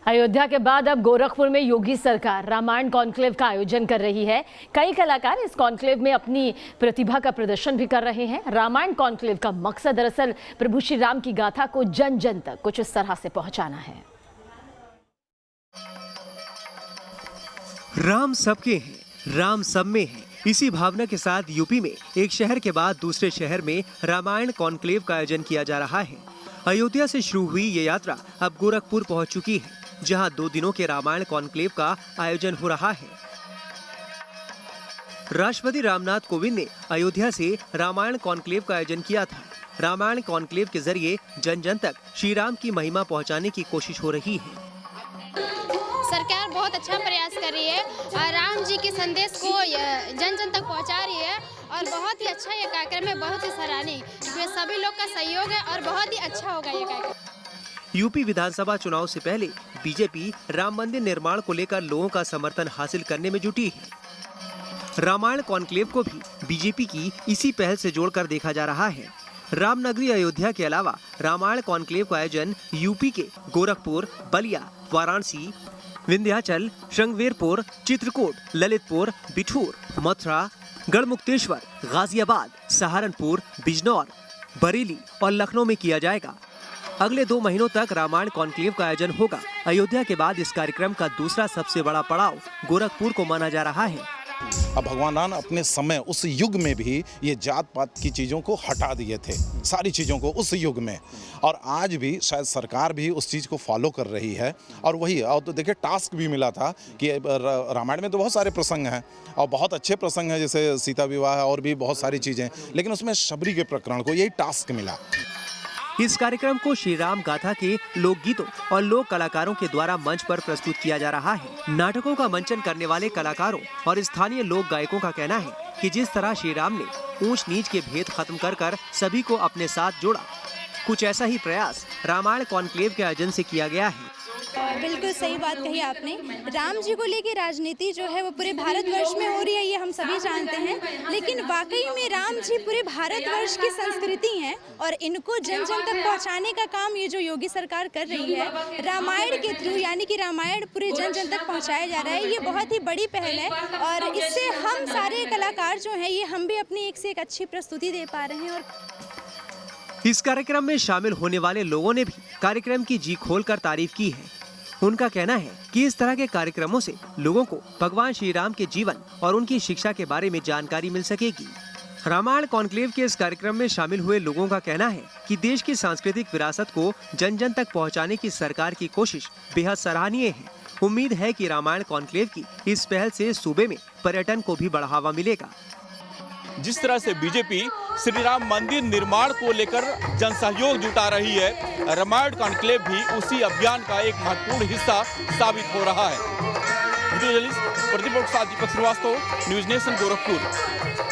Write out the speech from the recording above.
अयोध्या के बाद अब गोरखपुर में योगी सरकार रामायण कॉन्क्लेव का आयोजन कर रही है। कई कलाकार इस कॉन्क्लेव में अपनी प्रतिभा का प्रदर्शन भी कर रहे हैं। रामायण कॉन्क्लेव का मकसद दरअसल प्रभु श्री राम की गाथा को जन जन तक कुछ इस तरह से पहुंचाना है। राम सबके हैं, राम सब में है। इसी भावना के साथ यूपी में एक शहर के बाद दूसरे शहर में रामायण कॉन्क्लेव का आयोजन किया जा रहा है। अयोध्या से शुरू हुई ये यात्रा अब गोरखपुर पहुंच चुकी है, जहां 2 दिनों के रामायण कॉन्क्लेव का आयोजन हो रहा है। राष्ट्रपति रामनाथ कोविंद ने अयोध्या से रामायण कॉन्क्लेव का आयोजन किया था। रामायण कॉन्क्लेव के जरिए जन जन तक श्री राम की महिमा पहुंचाने की कोशिश हो रही है। सरकार बहुत अच्छा प्रयास कर रही है और राम जी के संदेश को जन जन तक पहुंचा रही है और बहुत ही अच्छा ये कार्यक्रम है, बहुत ही सराहनीय। इसमें सभी लोग का सहयोग है और बहुत ही अच्छा होगा ये कार्यक्रम। यूपी विधानसभा चुनाव से पहले बीजेपी राम मंदिर निर्माण को लेकर लोगों का समर्थन हासिल करने में जुटी है। रामायण कॉन्क्लेव को भी बीजेपी की इसी पहल से जोड़कर देखा जा रहा है। रामनगरी अयोध्या के अलावा रामायण कॉन्क्लेव का आयोजन यूपी के गोरखपुर, बलिया, वाराणसी, विंध्याचल, श्रृंगवेरपुर, चित्रकूट, ललितपुर, बिठूर, मथुरा, गढ़मुक्तेश्वर, गाजियाबाद, सहारनपुर, बिजनौर, बरेली और लखनऊ में किया जाएगा। अगले 2 महीनों तक रामायण कॉन्क्लेव का आयोजन होगा। अयोध्या के बाद इस कार्यक्रम का दूसरा सबसे बड़ा पड़ाव गोरखपुर को माना जा रहा है। अब भगवान राम अपने समय उस युग में भी ये जात पात की चीज़ों को हटा दिए थे, सारी चीज़ों को उस युग में, और आज भी शायद सरकार भी उस चीज़ को फॉलो कर रही है। और वही, और तो देखिए टास्क भी मिला था कि रामायण में तो बहुत सारे प्रसंग हैं और बहुत अच्छे प्रसंग हैं, जैसे सीता विवाह और भी बहुत सारी चीज़ें, लेकिन उसमें शबरी के प्रकरण को यही टास्क मिला। इस कार्यक्रम को श्री राम गाथा के लोकगीतों और लोक कलाकारों के द्वारा मंच पर प्रस्तुत किया जा रहा है। नाटकों का मंचन करने वाले कलाकारों और स्थानीय लोक गायकों का कहना है कि जिस तरह श्री राम ने ऊंच नीच के भेद खत्म कर सभी को अपने साथ जोड़ा, कुछ ऐसा ही प्रयास रामायण कॉन्क्लेव के आयोजन से किया गया है। बिल्कुल सही बात कही आपने। राम जी को लेके राजनीति जो है वो पूरे भारतवर्ष में हो रही है, ये हम सभी जानते हैं, लेकिन वाकई में राम जी पूरे भारतवर्ष की संस्कृति हैं और इनको जन जन तक पहुंचाने का काम ये जो योगी सरकार कर रही है, रामायण के थ्रू, यानी कि रामायण पूरे जन जन तक पहुंचाया जा रहा है। ये बहुत ही बड़ी पहल है और इससे हम सारे कलाकार जो हैं ये हम भी अपनी एक से एक अच्छी प्रस्तुति दे पा रहे हैं। और इस कार्यक्रम में शामिल होने वाले लोगों ने भी कार्यक्रम की जी खोलकर तारीफ की है। उनका कहना है कि इस तरह के कार्यक्रमों से लोगों को भगवान श्री राम के जीवन और उनकी शिक्षा के बारे में जानकारी मिल सकेगी। रामायण कॉन्क्लेव के इस कार्यक्रम में शामिल हुए लोगों का कहना है कि देश की सांस्कृतिक विरासत को जन जन तक पहुंचाने की सरकार की कोशिश बेहद सराहनीय है। उम्मीद है कि रामायण कॉन्क्लेव की इस पहल से सूबे में पर्यटन को भी बढ़ावा मिलेगा। जिस तरह से बीजेपी श्री राम मंदिर निर्माण को लेकर जन सहयोग जुटा रही है, रामायण कॉन्क्लेव भी उसी अभियान का एक महत्वपूर्ण हिस्सा साबित हो रहा है। वीडियो जर्नलिस्ट प्रतिपक्ष दीपक श्रीवास्तव, न्यूज नेशन, गोरखपुर।